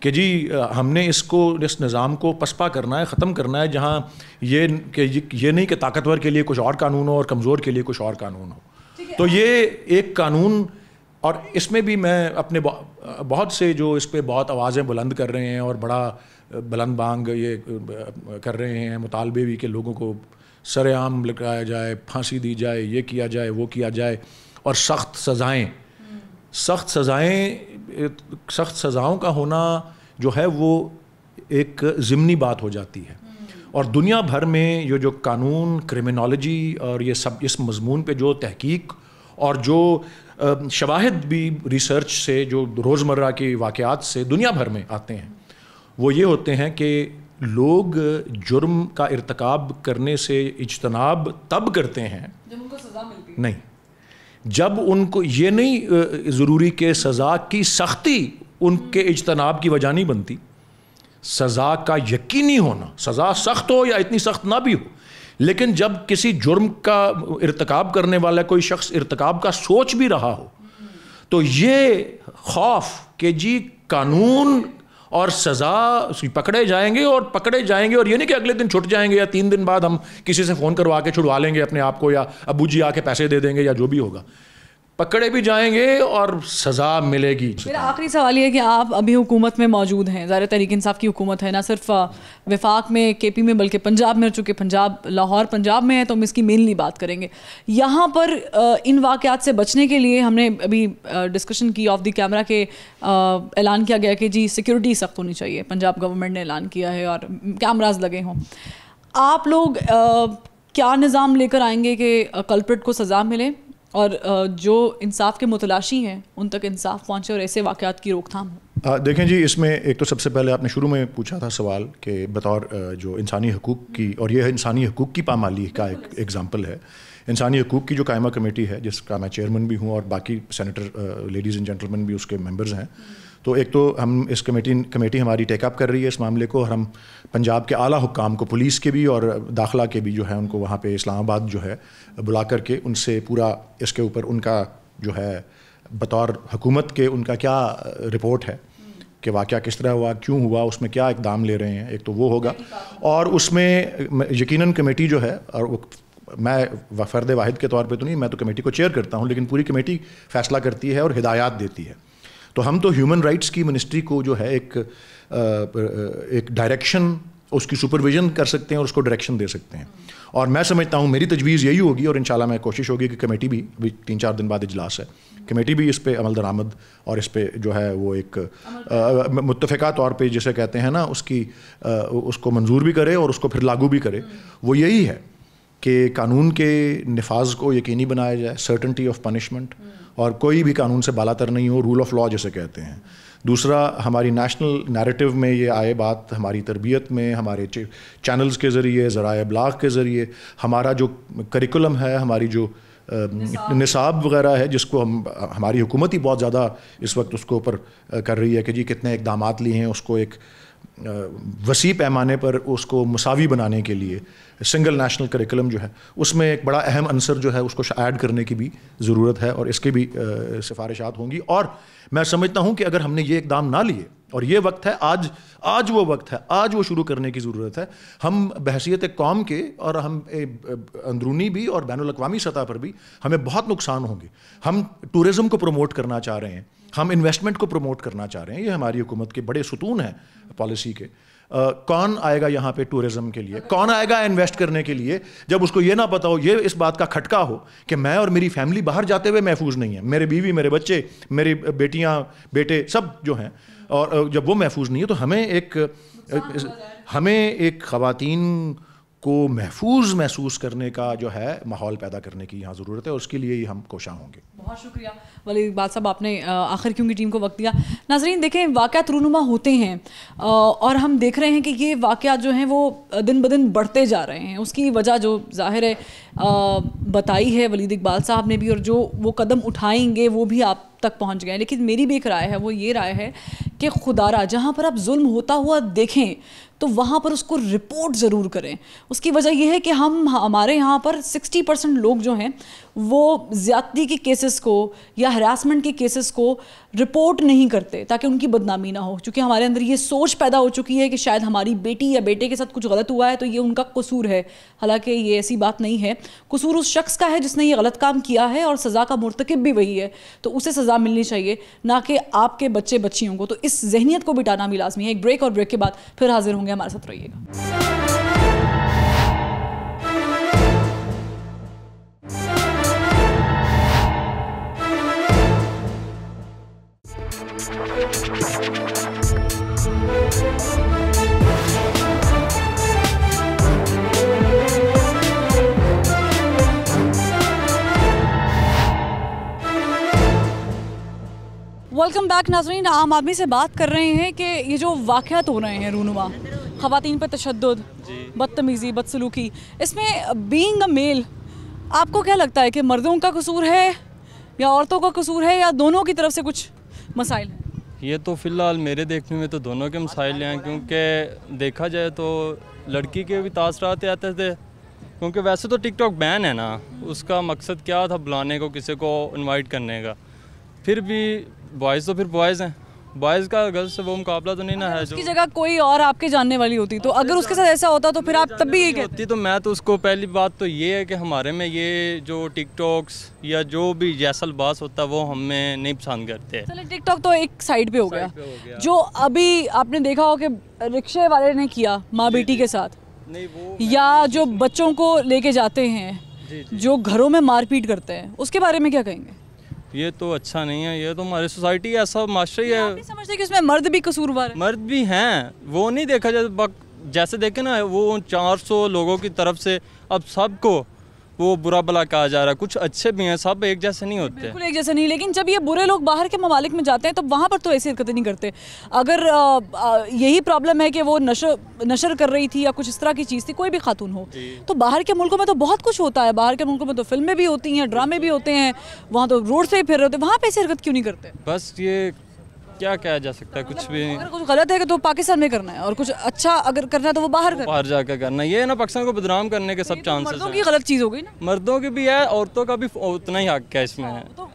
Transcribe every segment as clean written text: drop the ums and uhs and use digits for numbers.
کہ جی ہم نے اس نظام کو پسپا کرنا ہے, ختم کرنا ہے, جہاں یہ نہیں کہ طاقتور کے لیے کچھ اور قانون ہو اور کمزور کے لیے کچھ اور قانون ہو. تو یہ ایک قانون, اور اس میں بھی میں اپنے بہت سے جو اس پہ بہت آوازیں بلند کر رہے ہیں اور بڑا بلند بانگ یہ کر رہے ہیں, مطالبے بھی کہ لوگوں کو سر عام لگایا جائے, پھانسی دی جائے, یہ کیا جائے, وہ کیا جائے, اور سخت سزاؤں کا ہونا جو ہے وہ ایک ضمنی بات ہو جاتی ہے. اور دنیا بھر میں یہ جو قانون, کرمنالوجی اور یہ سب اس مضمون پہ جو تحقیق اور جو شواہد بھی ریسرچ سے جو روزمرہ کے واقعات سے دنیا بھر میں آتے ہیں, وہ یہ ہوتے ہیں کہ لوگ جرم کا ارتکاب کرنے سے اجتناب تب کرتے ہیں جب ان کو سزا ملتی ہے. نہیں, جب ان کو یہ نہیں ضروری کہ سزا کی سختی ان کے اجتناب کی وجہ نہیں بنتی, سزا کا یقینی ہونا, سزا سخت ہو یا اتنی سخت نہ بھی ہو, لیکن جب کسی جرم کا ارتکاب کرنے والا کوئی شخص ارتکاب کا سوچ بھی رہا ہو, تو یہ خوف کہ جی قانون اور سزا پکڑے جائیں گے, اور یہ نہیں کہ اگلے دن چھٹ جائیں گے یا 3 دن بعد ہم کسی سے فون کروا کے چھڑوا لیں گے اپنے آپ کو, یا ابو جی آ کے پیسے دے دیں گے, یا جو بھی ہوگا, پکڑے بھی جائیں گے اور سزا ملے گی. میرا آخری سوال یہ ہے کہ آپ ابھی حکومت میں موجود ہیں, ظاہر تحریک انصاف کی حکومت ہے, نہ صرف وفاق میں, کے پی میں, بلکہ پنجاب میں, چونکہ لاہور پنجاب میں ہے تو ہم اس کی مینلی بات کریں گے. یہاں پر ان واقعات سے بچنے کے لیے ہم نے ابھی ڈسکشن کی آف دی کیمرہ کہ اعلان کیا گیا کہ جی سیکورٹی سخت ہونی چاہیے, پنجاب گورنمنٹ نے اعلان کیا ہے, اور کیمراز لگے ہوں. آپ لوگ کیا نظام لے کر آئیں گے کہ کلپرٹ کو سزا ملے اور جو انصاف کے متلاشی ہیں ان تک انصاف پہنچے اور ایسے واقعات کی روک تھام ہو؟ دیکھیں جی, اس میں ایک تو سب سے پہلے آپ نے شروع میں پوچھا تھا سوال کہ بطور جو انسانی حقوق کی, اور یہ انسانی حقوق کی پامالی کا ایک ایگزامپل ہے. انسانی حقوق کی جو قائمہ کمیٹی ہے, جس کا میں چیئرمین بھی ہوں اور باقی سینیٹر لیڈیز اینڈ جینٹلمین بھی اس کے ممبرز ہیں, تو ایک تو ہم اس کمیٹی ہماری ٹیک اپ کر رہی ہے اس معاملے کو, اور ہم پنجاب کے اعلیٰ حکام کو, پولیس کے بھی اور داخلہ کے بھی جو ہے ان کو وہاں پہ اسلام آباد جو ہے بلا کر کے ان سے پورا اس کے اوپر ان کا جو ہے بطور حکومت کے ان کا کیا رپورٹ ہے کہ واقعہ کس طرح ہوا, کیوں ہوا, اس میں کیا اقدام لے رہے ہیں, ایک تو وہ ہوگا. اور اس میں یقیناً کمیٹی جو ہے, اور میں فرد واحد کے طور پہ تو نہیں, میں تو کمیٹی کو چیئر کرتا ہوں, لیکن پوری کمیٹی فیصلہ کرتی ہے اور ہدایات دیتی ہے. تو ہم تو ہیومن رائٹس کی منسٹری کو جو ہے ایک ڈائریکشن, اس کی سپرویژن کر سکتے ہیں اور اس کو ڈائریکشن دے سکتے ہیں. اور میں سمجھتا ہوں میری تجویز یہی ہوگی, اور انشاءاللہ میں کوشش ہوگی کہ کمیٹی بھی 3-4 دن بعد اجلاس ہے, کمیٹی بھی اس پہ عمل درآمد اور اس پہ جو ہے وہ ایک متفقہ طور پہ جسے کہتے ہیں نا, اس کو منظور بھی کرے اور اس کو پھر لاگو بھی کرے. وہ یہی ہے کہ قانون کے نفاذ کو یقینی بنایا جائے, سرٹنٹی آف پنشمنٹ, اور کوئی بھی قانون سے بالا تر نہیں ہو, رول آف لا جسے کہتے ہیں. دوسرا, ہماری نیشنل نیریٹو میں یہ آئے بات, ہماری تربیت میں, ہمارے چینلز کے ذریعے, ذرائع ابلاغ کے ذریعے, ہمارا جو کریکولم ہے, ہماری جو نصاب وغیرہ ہے, جس کو ہماری حکومت ہی بہت زیادہ اس وقت اس کو اوپر کر رہی ہے کہ جی کتنے اقدامات لیے ہیں, اس کو ایک وسیع پیمانے پر اس کو مساوی بنانے کے لیے سنگل نیشنل کریکولم جو ہے, اس میں ایک بڑا اہم عنصر جو ہے اس کو ایڈ کرنے کی بھی ضرورت ہے, اور اس کی بھی سفارشات ہوں گی. اور میں سمجھتا ہوں کہ اگر ہم نے یہ اقدام نہ لیے, اور یہ وقت ہے آج وہ وقت ہے, آج وہ شروع کرنے کی ضرورت ہے. ہم بحیثیت قوم کے, اور ہم اندرونی بھی اور بین الاقوامی سطح پر بھی ہمیں بہت نقصان ہوں گے. ہم ٹورزم کو پروموٹ کرنا چاہ رہے ہیں, ہم انویسٹمنٹ کو پروموٹ کرنا چاہ رہے ہیں, یہ ہماری حکومت کے بڑے ستون ہیں پالیسی کے. کون آئے گا یہاں پہ ٹورزم کے لیے, کون آئے گا انویسٹ کرنے کے لیے, جب اس کو یہ نہ پتا ہو, یہ اس بات کا کھٹکا ہو کہ میں اور میری فیملی باہر جاتے ہوئے محفوظ نہیں ہے, میرے بیوی, میرے بچے, میری بیٹیاں, بیٹے سب جو ہیں, اور جب وہ محفوظ نہیں ہے تو ہمیں ایک خواتین کو محفوظ محسوس کرنے کا جو ہے ماحول پیدا کرنے کی یہاں ضرورت ہے, اور اس کے لیے ہی ہم کوشاں ہوں گے. بہت شکریہ ولی اقبال صاحب, آپ نے آخر کیوں کی ٹیم کو وقت دیا. ناظرین دیکھیں, واقعات رونما ہوتے ہیں اور ہم دیکھ رہے ہیں کہ یہ واقعات جو ہیں وہ دن بدن بڑھتے جا رہے ہیں. اس کی وجہ جو ظاہر ہے بتائی ہے ولید اقبال صاحب نے بھی, اور جو وہ قدم اٹھائیں گے وہ بھی آپ تک پہنچ گئے. لیکن میری بھی ایک رائے ہے, وہ یہ رائے ہے کہ خدا را جہاں پر آپ ظلم ہوتا ہوا دیکھیں تو وہاں پر اس کو رپورٹ ضرور کریں. اس کی وجہ یہ ہے کہ ہمارے یہاں پر 60% لوگ جو ہیں وہ زیادتی کے کیسز کو یا ہراسمنٹ کے کیسز کو رپورٹ نہیں کرتے تاکہ ان کی بدنامی نہ ہو, چونکہ ہمارے اندر یہ سوچ پیدا ہو چکی ہے کہ شاید ہماری بیٹی یا بیٹے کے ساتھ کچھ غلط ہوا ہے تو یہ ان کا قصور ہے. حالانکہ یہ ایسی بات نہیں ہے, قصور اس شخص کا ہے جس نے یہ غلط کام کیا ہے اور سزا کا مرتکب بھی وہی ہے, تو اسے سزا ملنی چاہیے نہ کہ آپ کے بچے بچیوں کو. تو اس ذہنیت کو بٹانا بھی لازمی ہے. ایک بریک, اور بریک کے بعد پھر حاضر ہوں گے, ہمارے ساتھ رہیے گا. ویلکم بیک ناظرین. عام آدمی سے بات کر رہے ہیں کہ یہ جو واقعات ہو رہے ہیں رونما, خواتین پہ تشدد, بدتمیزی, بدسلوکی, اس میں بینگ اے میل آپ کو کیا لگتا ہے کہ مردوں کا قصور ہے یا عورتوں کا قصور ہے یا دونوں کی طرف سے کچھ مسائل ہیں؟ یہ تو فی الحال میرے دیکھنے میں تو دونوں کے مسائل ہیں, کیونکہ دیکھا جائے تو لڑکی کے بھی تاثرات آتے تھے, کیونکہ ویسے تو ٹک ٹاک بین ہے نا, اس کا مقصد کیا تھا بلانے کو, کسی کو انوائٹ کرنے کا. پھر بھی بوائز تو پھر بوائز ہیں, بوائز کا گرلز سے وہ مقابلہ تو نہیں نا ہے. اس کی جگہ کوئی اور آپ کے جاننے والی ہوتی تو اگر اس کے ساتھ ایسا ہوتا تو پھر آپ تب بھی یہی کہتے تو میں تو اس کو پہلی بات تو یہ ہے کہ ہمارے میں یہ جو ٹک ٹاکس یا جو بھی جیسا لباس ہوتا ہے وہ ہمیں نہیں پسند کرتے. چلے ٹک ٹاک تو ایک سائڈ پہ ہو گیا, جو ابھی آپ نے دیکھا ہو کہ رکشے والے نے کیا ماں بیٹی کے ساتھ, یا جو بچوں کو لے کے جاتے ہیں جو گھروں میں مار پیٹ کرتے ہیں, اس کے بارے میں کیا کہیں گے؟ یہ تو اچھا نہیں ہے. یہ تو ہماری سوسائٹی ایسا معاشرہ ہی ہے. آپ نہیں سمجھتے کہ اس میں مرد بھی قصوروار ہیں؟ مرد بھی ہیں, وہ نہیں دیکھا جائے. جیسے دیکھیں نا وہ 400 لوگوں کی طرف سے اب سب کو وہ برا بلا کہا جا رہا ہے. کچھ اچھے بھی ہیں, سب ایک جیسے نہیں ہوتے. بالکل ایک جیسے نہیں, لیکن جب یہ برے لوگ باہر کے ممالک میں جاتے ہیں تو وہاں پر تو ایسی حرکتیں نہیں کرتے. اگر یہی پرابلم ہے کہ وہ نشر کر رہی تھی یا کچھ اس طرح کی چیز تھی, کوئی بھی خاتون ہو, تو باہر کے ملکوں میں تو بہت کچھ ہوتا ہے. باہر کے ملکوں میں تو فلمیں بھی ہوتی ہیں, ڈرامے بھی ہوتے ہیں, وہاں تو روڈ سے ہی پھر رہے ہوتے ہیں. وہاں پہ ایسی حرکت کیوں نہیں کرتے؟ بس یہ کیا کہا جا سکتا ہے, کچھ بھی نہیں. اگر کچھ غلط ہے کہ تو پاکستان میں کرنا ہے, اور کچھ اچھا اگر کرنا ہے تو وہ باہر جا کے کرنا ہے. یہ نا پاکستان کو بدنام کرنے کے سب چانسز ہیں. مردوں کی غلط چیز ہو گئی نا. مردوں کی بھی ہے, عورتوں کا بھی اتنا ہی حق ہے اس میں. تو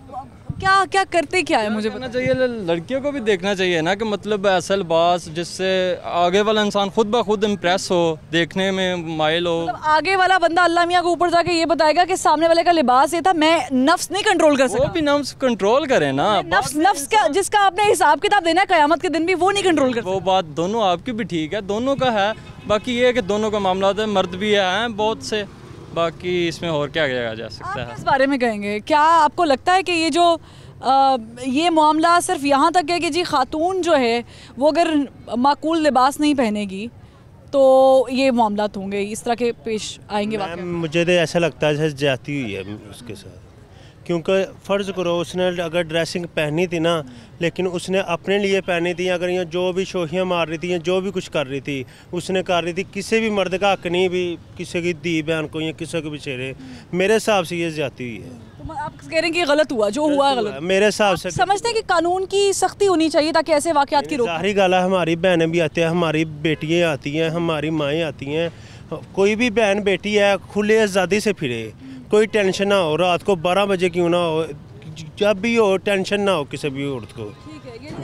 کیا کرتے کیا ہے مجھے بتانا چاہیے. لڑکیوں کو بھی دیکھنا چاہیے نا کہ مطلب ایسا لباس جس سے آگے والا انسان خود بخود امپریس ہو, دیکھنے میں مائل ہو. آگے والا بندہ اللہ میاں کو اوپر جا کے یہ بتائے گا کہ سامنے والے کا لباس یہ تھا, میں نفس نہیں کنٹرول کر سکتا. وہ بھی نفس کنٹرول کرے نا. نفس کا جس کا آپ نے حساب کتاب دینا ہے قیامت کے دن بھی, وہ نہیں کنٹرول کرتا. وہ بات دونوں آپ کی بھی ٹھیک ہے, دونوں کا ہے. باقی یہ ہے کہ دونوں کا معاملات ہے, مرد بھی ہیں بہت سے. باقی اس میں اور کیا کیا جا سکتا ہے. اس بارے میں کہیں گے کیا آپ کو لگتا ہے کہ یہ جو یہ معاملہ صرف یہاں تک ہے کہ جی خاتون جو ہے وہ اگر معقول لباس نہیں پہنے گی تو یہ معاملات ہوں گے, اس طرح کے پیش آئیں گے واقعہ؟ مجھے تو ایسا لگتا ہے جیسے زیادتی ہوئی ہے اس کے ساتھ, کیونکہ فرض کرو اس نے اگر ڈریسنگ پہنی تھی نا, لیکن اس نے اپنے لیے پہنی تھی. اگر یہ جو بھی شوخیاں مار رہی تھی یا جو بھی کچھ کر رہی تھی اس نے کر رہی تھی, کسی بھی مرد کا حق نہیں بھی کسی کی دی بہن کو یا کسی کو بھی چہرے. میرے حساب سے یہ زیادتی ہوئی ہے. آپ کہہ رہے ہیں کہ غلط ہوا, جو ہوا ہے غلط. میرے حساب سے سمجھتے ہیں کہ قانون کی سختی ہونی چاہیے تاکہ ایسے واقعات کی روک. ظاہری گال ہے, ہماری بہنیں بھی آتی ہیں, ہماری بیٹیاں آتی ہیں, ہماری مائیں آتی ہیں. کوئی بھی بہن بیٹی ہے کھلے آزادی سے پھرے, کوئی ٹینشن نہ ہو. رات کو 12 بجے کیوں نہ ہو, جب بھی ہو ٹینشن نہ ہو کسی بھی عورت کو.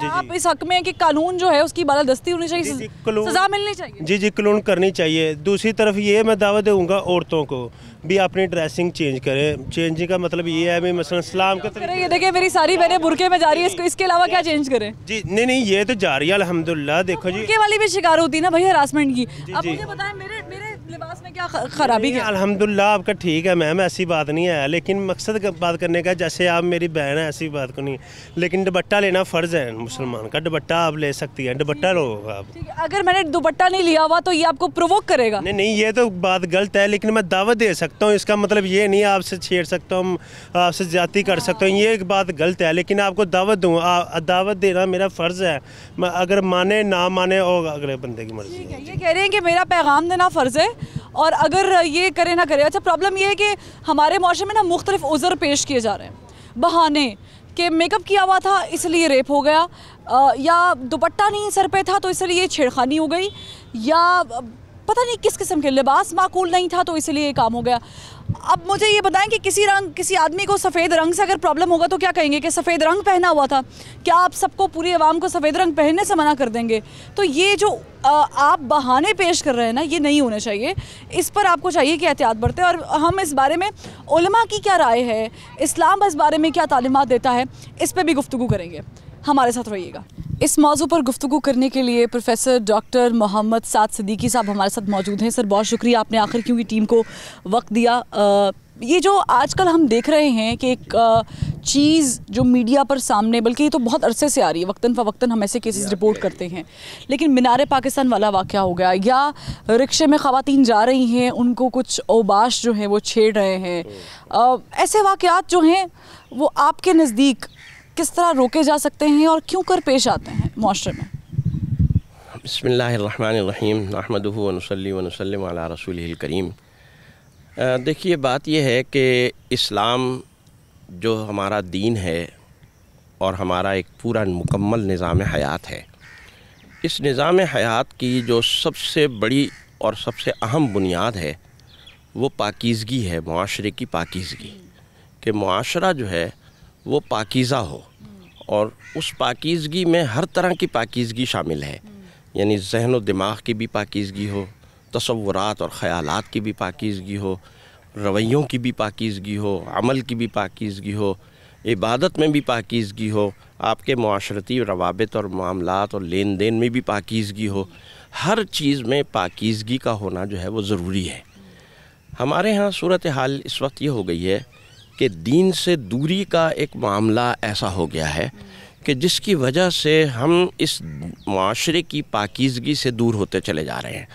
آپ اس حق میں کہ قانون جو ہے اس کی بالادستی ہونی چاہیے, سزا ملنی چاہیے. جی قانون کرنی چاہیے. دوسری طرف یہ میں دعوت دوں گا عورتوں کو بھی اپنی ڈریسنگ چینج کریں. چینجنگ کا مطلب یہ ہے بھی مثلا اسلام کے طریقے. یہ دیکھیں میری ساری بہنیں برقعے میں جا رہی ہے, اس کے علاوہ کیا چینج کریں؟ جی نہیں یہ تو جاری ہے الحمدللہ. دیکھو جی برقعے والی بھی شکار ہوتی ہے نا بھائی ہراسمنٹ کی. اب مجھے بتائیں میرے لباس میں کیا خرابی ہے؟ الحمدللہ آپ کا ٹھیک ہے میم, ایسی بات نہیں ہے, لیکن مقصد بات کرنے کا جیسے آپ میری بہن ہے ایسی بات کو نہیں, لیکن دوپٹہ لینا فرض ہے مسلمان کا. دوپٹہ آپ لے سکتی ہیں, دوپٹہ لو آپ. اگر میں نے دوپٹہ نہیں لیا ہوا تو یہ آپ کو پرووک کرے گا؟ نہیں یہ تو بات غلط ہے, لیکن میں دعوت دے سکتا ہوں. اس کا مطلب یہ نہیں آپ سے چھیڑ سکتا ہوں, آپ سے زیادتی کر سکتا ہوں, یہ ایک بات غلط ہے. لیکن آپ کو دعوت دوں, دعوت دینا میرا فرض ہے. میں اگر مانے نہ مانے اور اگلے بندے کی مرضی ہے. یہ کہہ رہے ہیں کہ میرا پیغام دینا فرض ہے, اور اگر یہ کرے نہ کرے. اچھا پرابلم یہ ہے کہ ہمارے معاشرے میں نا مختلف عذر پیش کیے جا رہے ہیں, بہانے کہ میک اپ کیا ہوا تھا اس لیے ریپ ہو گیا, یا دوپٹہ نہیں سر پہ تھا تو اس لیے چھیڑخانی ہو گئی, یا پتہ نہیں کس قسم کے لباس معقول نہیں تھا تو اس لیے یہ کام ہو گیا. اب مجھے یہ بتائیں کہ کسی آدمی کو سفید رنگ سے اگر پرابلم ہوگا تو کیا کہیں گے کہ سفید رنگ پہنا ہوا تھا, کیا آپ سب کو پوری عوام کو سفید رنگ پہننے سے منع کر دیں گے؟ تو یہ جو آپ بہانے پیش کر رہے ہیں نا, یہ نہیں ہونے چاہیے. اس پر آپ کو چاہیے کہ احتیاط برتیں, اور ہم اس بارے میں علماء کی کیا رائے ہے, اسلام اس بارے میں کیا تعلیمات دیتا ہے, اس پہ بھی گفتگو کریں گے. ہمارے ساتھ رہیے گا. اس موضوع پر گفتگو کرنے کے لیے پروفیسر ڈاکٹر محمد سعد صدیقی صاحب ہمارے ساتھ موجود ہیں. سر بہت شکریہ, آپ نے آخر کیوں کی ٹیم کو وقت دیا. یہ جو آج کل ہم دیکھ رہے ہیں کہ ایک چیز جو میڈیا پر سامنے, بلکہ یہ تو بہت عرصے سے آ رہی ہے, وقتاً فوقتاً ہم ایسے کیسز رپورٹ کرتے ہیں, لیکن مینار پاکستان والا واقعہ ہو گیا, یا رکشے میں خواتین جا رہی ہیں, ان کو کچھ اوباش جو ہیں وہ چھیڑ رہے ہیں. ایسے واقعات جو ہیں وہ آپ کے نزدیک کس طرح روکے جا سکتے ہیں اور کیوں کر پیش آتے ہیں معاشرے میں؟ بسم اللہ الرحمن الرحیم, نحمدہ ونصلی ونسلم علی رسولہ الکریم. دیکھیے بات یہ ہے کہ اسلام جو ہمارا دین ہے اور ہمارا ایک پورا مکمل نظام حیات ہے, اس نظام حیات کی جو سب سے بڑی اور سب سے اہم بنیاد ہے وہ پاکیزگی ہے, معاشرے کی پاکیزگی, کہ معاشرہ جو ہے وہ پاکیزہ ہو, اور اس پاکیزگی میں ہر طرح کی پاکیزگی شامل ہے, یعنی ذہن و دماغ کی بھی پاکیزگی ہو, تصورات اور خیالات کی بھی پاکیزگی ہو, رویوں کی بھی پاکیزگی ہو, عمل کی بھی پاکیزگی ہو, عبادت میں بھی پاکیزگی ہو, آپ کے معاشرتی روابط اور معاملات اور لین دین میں بھی پاکیزگی ہو. ہر چیز میں پاکیزگی کا ہونا جو ہے وہ ضروری ہے. ہمارے ہاں صورتحال اس وقت یہ ہو گئی ہے کہ دین سے دوری کا ایک معاملہ ایسا ہو گیا ہے کہ جس کی وجہ سے ہم اس معاشرے کی پاکیزگی سے دور ہوتے چلے جا رہے ہیں.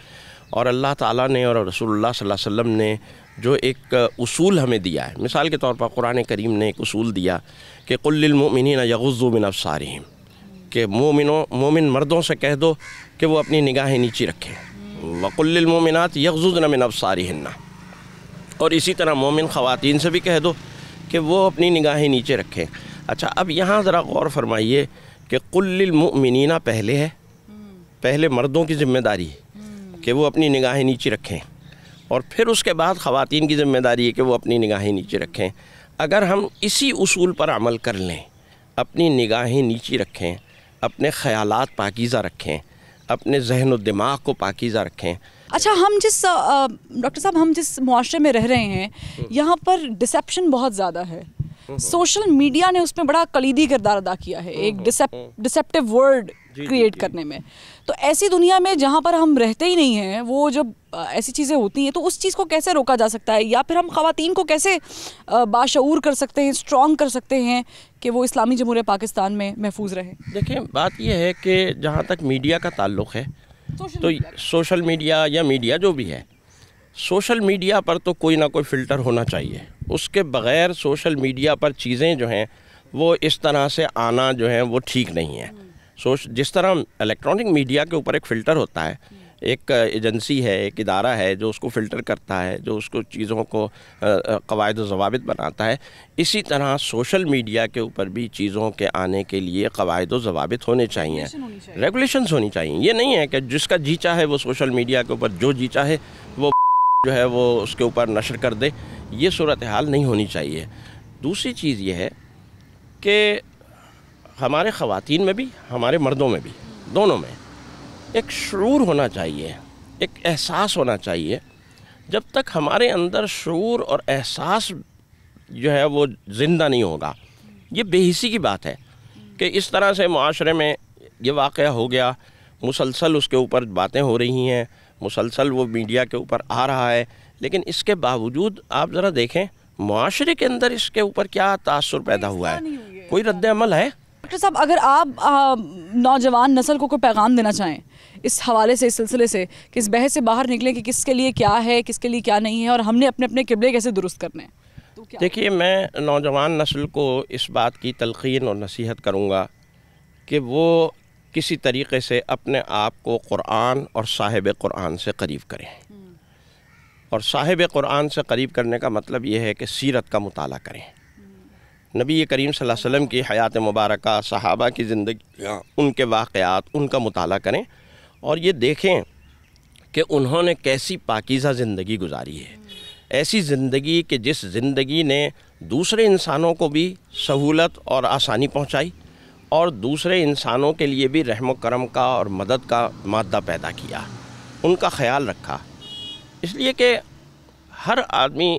اور اللہ تعالیٰ نے اور رسول اللہ صلی اللہ علیہ وسلم نے جو ایک اصول ہمیں دیا ہے, مثال کے طور پر قرآن کریم نے ایک اصول دیا کہ قل للمؤمنین یغضوا من ابصارہم, کہ مومن مردوں سے کہہ دو کہ وہ اپنی نگاہیں نیچی رکھیں, وقل للمؤمنات یغضضن من ابصارہن, اور اسی طرح مومن خواتین سے بھی کہہ دو کہ وہ اپنی نگاہیں نیچے رکھیں. اچھا, اب یہاں ذرا غور فرمائیے کہ قل للمؤمنین پہلے ہے, پہلے مردوں کی ذمہ داری کہ وہ اپنی نگاہیں نیچے رکھیں, اور پھر اس کے بعد خواتین کی ذمہ داری ہے کہ وہ اپنی نگاہیں نیچے رکھیں. اگر ہم اسی اصول پر عمل کر لیں, اپنی نگاہیں نیچے رکھیں, اپنے خیالات پاکیزہ رکھیں, اپنے ذہن و دماغ کو پاکیزہ رکھیں. اچھا, ہم ڈاکٹر صاحب ہم جس معاشرے میں رہ رہے ہیں یہاں پر ڈسیپشن بہت زیادہ ہے. سوشل میڈیا نے اس میں بڑا کلیدی کردار ادا کیا ہے, ایک ڈسیپٹیو ورلڈ کریٹ کرنے میں. تو ایسی دنیا میں جہاں پر ہم رہتے ہی نہیں ہیں, وہ جب ایسی چیزیں ہوتی ہیں تو اس چیز کو کیسے روکا جا سکتا ہے, یا پھر ہم خواتین کو کیسے باشعور کر سکتے ہیں, اسٹرانگ کر سکتے ہیں کہ وہ اسلامی جمہوریہ پاکستان میں محفوظ رہے؟ دیکھیں, بات یہ ہے کہ جہاں تک میڈیا کا تعلق ہے تو سوشل میڈیا یا میڈیا جو بھی ہے, سوشل میڈیا پر تو کوئی نہ کوئی فلٹر ہونا چاہیے. اس کے بغیر سوشل میڈیا پر چیزیں جو ہیں وہ اس طرح سے آنا جو ہیں وہ ٹھیک نہیں ہے. جس طرح الیکٹرانک میڈیا کے اوپر ایک فلٹر ہوتا ہے, ایک ایجنسی ہے, ایک ادارہ ہے جو اس کو فلٹر کرتا ہے, جو اس کو چیزوں کو قواعد و ضوابط بناتا ہے, اسی طرح سوشل میڈیا کے اوپر بھی چیزوں کے آنے کے لیے قواعد و ضوابط ہونے چاہیے, ریگولیشنز ہونی چاہیے. یہ نہیں ہے کہ جس کا جی چاہے وہ سوشل میڈیا کے اوپر جو جی چاہے وہ جو ہے وہ اس کے اوپر نشر کر دے. یہ صورتحال نہیں ہونی چاہیے. دوسری چیز یہ ہے کہ ہمارے خواتین میں بھی ہمارے مردوں میں بھی دونوں میں ایک شعور ہونا چاہیے, ایک احساس ہونا چاہیے. جب تک ہمارے اندر شعور اور احساس جو ہے وہ زندہ نہیں ہوگا, یہ بے حسی کی بات ہے کہ اس طرح سے معاشرے میں یہ واقعہ ہو گیا, مسلسل اس کے اوپر باتیں ہو رہی ہیں, مسلسل وہ میڈیا کے اوپر آ رہا ہے, لیکن اس کے باوجود آپ ذرا دیکھیں معاشرے کے اندر اس کے اوپر کیا تاثر پیدا ہوا ہے, کوئی رد عمل ہے؟ ڈاکٹر صاحب, اگر آپ نوجوان نسل کو کوئی پیغام دینا چاہیں اس حوالے سے, اس سلسلے سے, کہ اس بحث سے باہر نکلیں کہ کس کے لیے کیا ہے, کس کے لیے کیا نہیں ہے, اور ہم نے اپنے اپنے قبلے کیسے درست کرنے ہیں, دیکھیے میں نوجوان نسل کو اس بات کی تلقین اور نصیحت کروں گا کہ وہ کسی طریقے سے اپنے آپ کو قرآن اور صاحب قرآن سے قریب کریں. اور صاحب قرآن سے قریب کرنے کا مطلب یہ ہے کہ سیرت کا مطالعہ کریں, نبی کریم صلی اللہ علیہ وسلم کی حیات مبارکہ، صحابہ کی زندگیاں، ان کے واقعات، ان کا مطالعہ کریں اور یہ دیکھیں کہ انہوں نے کیسی پاکیزہ زندگی گزاری ہے، ایسی زندگی کہ جس زندگی نے دوسرے انسانوں کو بھی سہولت اور آسانی پہنچائی اور دوسرے انسانوں کے لیے بھی رحم و کرم کا اور مدد کا مادہ پیدا کیا، ان کا خیال رکھا۔ اس لیے کہ ہر آدمی،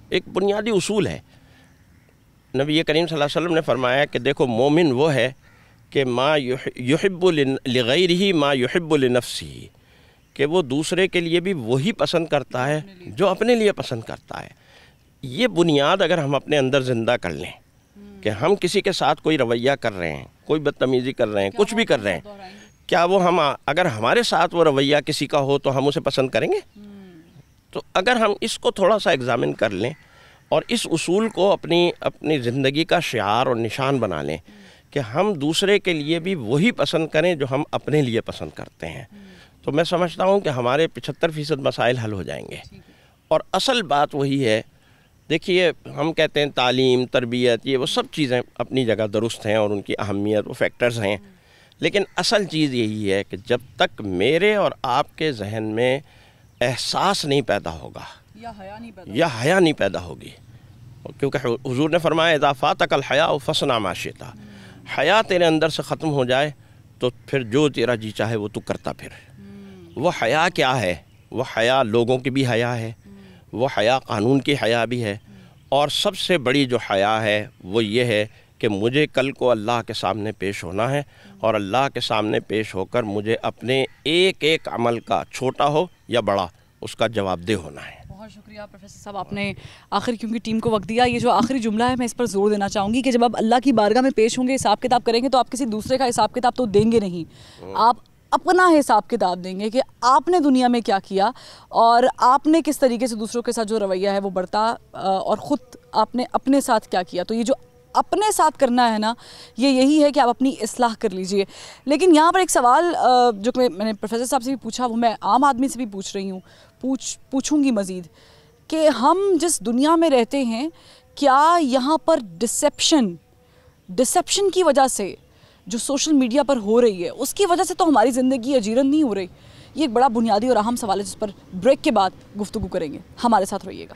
ایک بنیادی اصول ہے، نبی کریم صلی اللہ علیہ وسلم نے فرمایا کہ دیکھو مومن وہ ہے کہ ما یحب لغیرہ ما یحب لنفسہ، کہ وہ دوسرے کے لیے بھی وہی پسند کرتا ہے جو اپنے لیے پسند کرتا ہے۔ یہ بنیاد اگر ہم اپنے اندر زندہ کر لیں کہ ہم کسی کے ساتھ کوئی رویہ کر رہے ہیں، کوئی بدتمیزی کر رہے ہیں، کچھ بھی کر رہے ہیں، کیا وہ اگر ہمارے ساتھ وہ رویہ کسی کا ہو تو ہم اسے پسند کریں گے؟ تو اگر ہم اس کو تھوڑا سا ایگزامن کر لیں اور اس اصول کو اپنی زندگی کا شعار اور نشان بنا لیں کہ ہم دوسرے کے لیے بھی وہی پسند کریں جو ہم اپنے لیے پسند کرتے ہیں، تو میں سمجھتا ہوں کہ ہمارے 75% مسائل حل ہو جائیں گے۔ اور اصل بات وہی ہے، دیکھیے ہم کہتے ہیں تعلیم، تربیت، یہ وہ سب چیزیں اپنی جگہ درست ہیں اور ان کی اہمیت، وہ فیکٹرز ہیں، لیکن اصل چیز یہی ہے کہ جب تک میرے اور آپ کے ذہن میں احساس نہیں پیدا ہوگا یا حیا نہیں پیدا ہوگی، کیونکہ حضور نے فرمایا اذا فاتک الحیاء فاصنع ما شئت، حیا تیرے اندر سے ختم ہو جائے تو پھر جو تیرا جی چاہے وہ تو کرتا پھر۔ وہ حیا کیا ہے؟ وہ حیا لوگوں کی بھی حیا ہے، وہ حیا قانون کی حیا بھی ہے، اور سب سے بڑی جو حیا ہے وہ یہ ہے کہ مجھے کل کو اللہ کے سامنے پیش ہونا ہے اور اللہ کے سامنے پیش ہو کر مجھے اپنے ایک ایک عمل کا، چھوٹا ہو یا بڑا، اس کا جواب دہ ہونا ہے۔ بہت شکریہ پروفیسر صاحب، آپ نے آخر کیونکہ ٹیم کو وقت دیا، یہ جو آخری جملہ ہے میں اس پر زور دینا چاہوں گی کہ جب آپ اللہ کی بارگاہ میں پیش ہوں گے، حساب کتاب کریں گے، تو آپ کسی دوسرے کا حساب کتاب تو دیں گے نہیں، آپ اپنا حساب کتاب دیں گے کہ آپ نے دنیا میں کیا کیا اور آپ نے کس طریقے سے دوسروں کے ساتھ جو رویہ ہے وہ برتا، اور خود آپ نے اپنے ساتھ کیا کیا۔ تو یہ جو اپنے ساتھ کرنا ہے نا، یہی ہے کہ آپ اپنی اصلاح کر لیجئے۔ لیکن یہاں پر ایک سوال جو کہ میں نے پروفیسر صاحب سے بھی پوچھا، وہ میں عام آدمی سے بھی پوچھ رہی ہوں، پوچھوں گی مزید، کہ ہم جس دنیا میں رہتے ہیں، کیا یہاں پر ڈسیپشن کی وجہ سے جو سوشل میڈیا پر ہو رہی ہے، اس کی وجہ سے تو ہماری زندگی اجیرن نہیں ہو رہی؟ یہ ایک بڑا بنیادی اور اہم سوال ہے جس پر بریک کے بعد گفتگو کریں گے، ہمارے ساتھ رہیے گا۔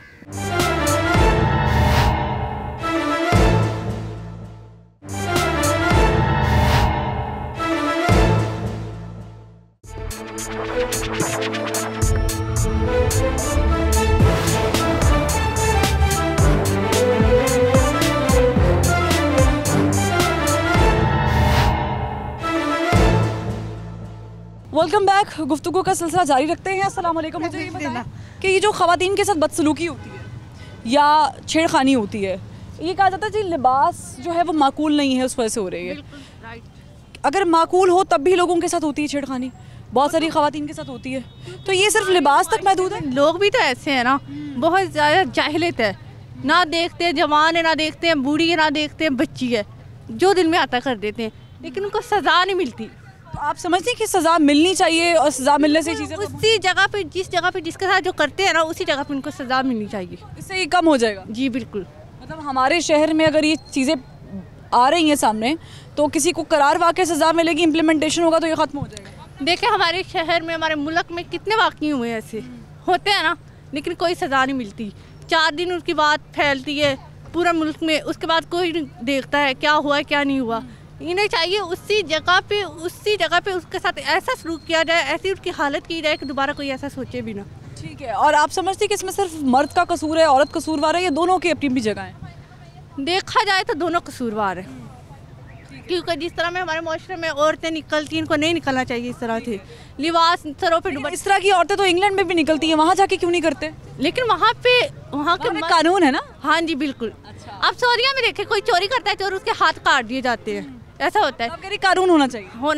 ویلکم بیک، گفتگو کا سلسلہ جاری رکھتے ہیں۔ السلام علیکم۔ مجھے یہ بتائیں کہ یہ جو خواتین کے ساتھ بدسلوکی ہوتی ہے یا چھیڑ خانی ہوتی ہے، یہ کہا جاتا ہے جی لباس جو ہے وہ معقول نہیں ہے، اس وجہ سے ہو رہی ہے۔ اگر معقول ہو تب بھی لوگوں کے ساتھ ہوتی ہے چھیڑ خانی، بہت ساری خواتین کے ساتھ ہوتی ہے، تو یہ صرف لباس تک محدود ہے؟ لوگ بھی تو ایسے ہیں نا، بہت زیادہ جاہلیت ہے، نہ دیکھتے ہیں جوان ہے، نہ دیکھتے ہیں بوڑھی ہے، نہ دیکھتے ہیں بچی ہے، جو دل میں آتا کر دیتے ہیں، لیکن ان کو سزا نہیں ملتی۔ تو آپ سمجھتے ہیں کہ سزا ملنی چاہیے اور سزا ملنے سے چیزیں اسی جگہ پہ، جس جگہ پہ جس کے ساتھ جو کرتے ہیں نا، اسی جگہ پہ ان کو سزا ملنی چاہیے، اس سے یہ کم ہو جائے گا؟ جی بالکل۔ مطلب ہمارے شہر میں اگر یہ چیزیں آ رہی ہیں سامنے تو کسی کو قرار واقع سزا ملے گی، امپلیمنٹیشن ہوگا تو یہ ختم ہو جائے گا؟ دیکھیں ہمارے شہر میں، ہمارے ملک میں کتنے واقعے ہوئے ہیں ایسے، ہوتے ہیں نا، لیکن کوئی سزا نہیں ملتی۔ 4 دن اس کی بات پھیلتی ہے پورا ملک میں، اس کے بعد کوئی نہیں دیکھتا ہے کیا ہوا ہے کیا نہیں ہوا۔ انہیں چاہیے اسی جگہ پہ اس کے ساتھ ایسا سلوک کیا جائے، ایسی اس کی حالت کی جائے کہ دوبارہ کوئی ایسا سوچے بھی نہ۔ ٹھیک ہے، اور آپ سمجھتے ہیں کہ اس میں صرف مرد کا قصور ہے، عورت قصوروار ہے، یا دونوں کی اپنی بھی جگہ ہیں؟ دیکھا جائے تو دونوں قصوروار ہیں، کیونکہ جس طرح میں ہمارے معاشرے میں عورتیں نکلتی ہیں، ان کو نہیں نکلنا چاہیے اس طرح سے، لباس سروں پہ اس طرح کی عورتیں تو انگلینڈ میں بھی نکلتی ہیں، وہاں جا کے کیوں نہیں کرتے؟ لیکن وہاں کے قانون ہے نا۔ ہاں جی بالکل۔ آپ سوریا میں دیکھیں، کوئی چوری کرتا ہے، چور اس کے ہاتھ کاٹ دیے جاتے ہیں، ایسا ہوتا ہے۔ قانون ہونا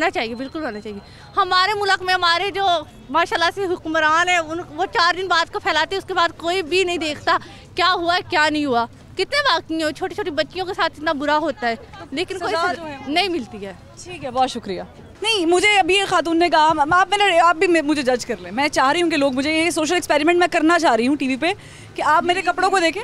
چاہیے، بالکل ہونا چاہیے۔ ہمارے ملک میں ہمارے جو ماشاءاللہ سے حکمران ہیں، وہ 4 دن بعد کو پھیلاتے ہیں، اس کے بعد کوئی بھی نہیں دیکھتا کیا ہوا ہے کیا نہیں ہوا۔ کتنے واقعی ہو، چھوٹی چھوٹی بچیوں کے ساتھ اتنا برا ہوتا ہے، لیکن کوئی نہیں ملتی ہے۔ ٹھیک ہے، بہت شکریہ۔ نہیں، مجھے ابھی خاتون نے کہا، آپ بھی مجھے جج کر لیں، میں چاہ رہی ہوں کہ لوگ مجھے یہ سوشل ایکسپیریمنٹ میں کرنا چاہ رہی ہوں ٹی وی پہ، کہ آپ میرے کپڑوں کو دیکھیں،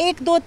1 2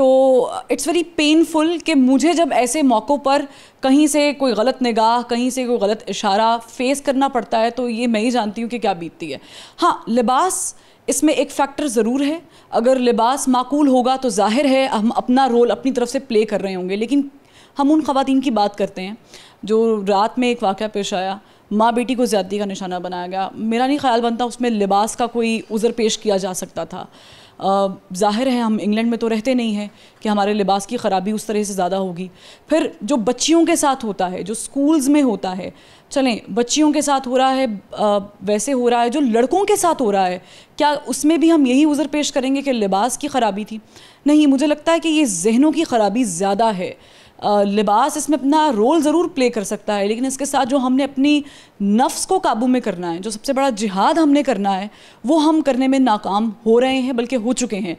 تو اٹس ویری پینفل کہ مجھے جب ایسے موقعوں پر کہیں سے کوئی غلط نگاہ، کہیں سے کوئی غلط اشارہ فیس کرنا پڑتا ہے تو یہ میں ہی جانتی ہوں کہ کیا بیتتی ہے. ہاں لباس اس میں ایک فیکٹر ضرور ہے. اگر لباس معقول ہوگا تو ظاہر ہے ہم اپنا رول اپنی طرف سے پلے کر رہے ہوں گے. لیکن ہم ان خواتین کی بات کرتے ہیں جو رات میں ایک واقعہ پیش آیا، ماں بیٹی کو زیادتی کا نشانہ بنایا گیا. میرا نہیں خیال بنتا اس میں لباس کا کوئی عذر پیش کیا جا سکتا تھا. ظاہر ہے ہم انگلینڈ میں تو رہتے نہیں ہیں کہ ہمارے لباس کی خرابی اس طرح سے زیادہ ہوگی. پھر جو بچیوں کے ساتھ ہوتا ہے، جو سکولز میں ہوتا ہے، چلیں بچیوں کے ساتھ ہو رہا ہے ویسے ہو رہا ہے جو لڑکوں کے ساتھ ہو رہا ہے، کیا اس میں بھی ہم یہی عذر پیش کریں گے کہ لباس کی خرابی تھی؟ نہیں، مجھے لگتا ہے کہ یہ ذہنوں کی خرابی زیادہ ہے. لباس اس میں اپنا رول ضرور پلے کر سکتا ہے، لیکن اس کے ساتھ جو ہم نے اپنی نفس کو قابو میں کرنا ہے، جو سب سے بڑا جہاد ہم نے کرنا ہے، وہ ہم کرنے میں ناکام ہو رہے ہیں، بلکہ ہو چکے ہیں.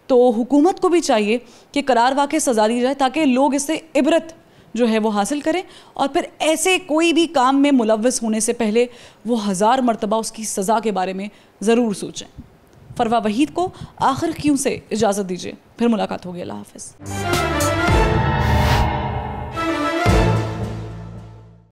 تو حکومت کو بھی چاہیے کہ قرار واقع سزا دی جائے تاکہ لوگ اس سے عبرت جو ہے وہ حاصل کریں، اور پھر ایسے کوئی بھی کام میں ملوث ہونے سے پہلے وہ 1000 مرتبہ اس کی سزا کے بارے میں ضرور سوچیں. فروہ وحید کو آخر کیوں سے اجازت دیجیے، پھر ملاقات ہوگی. اللہ حافظ.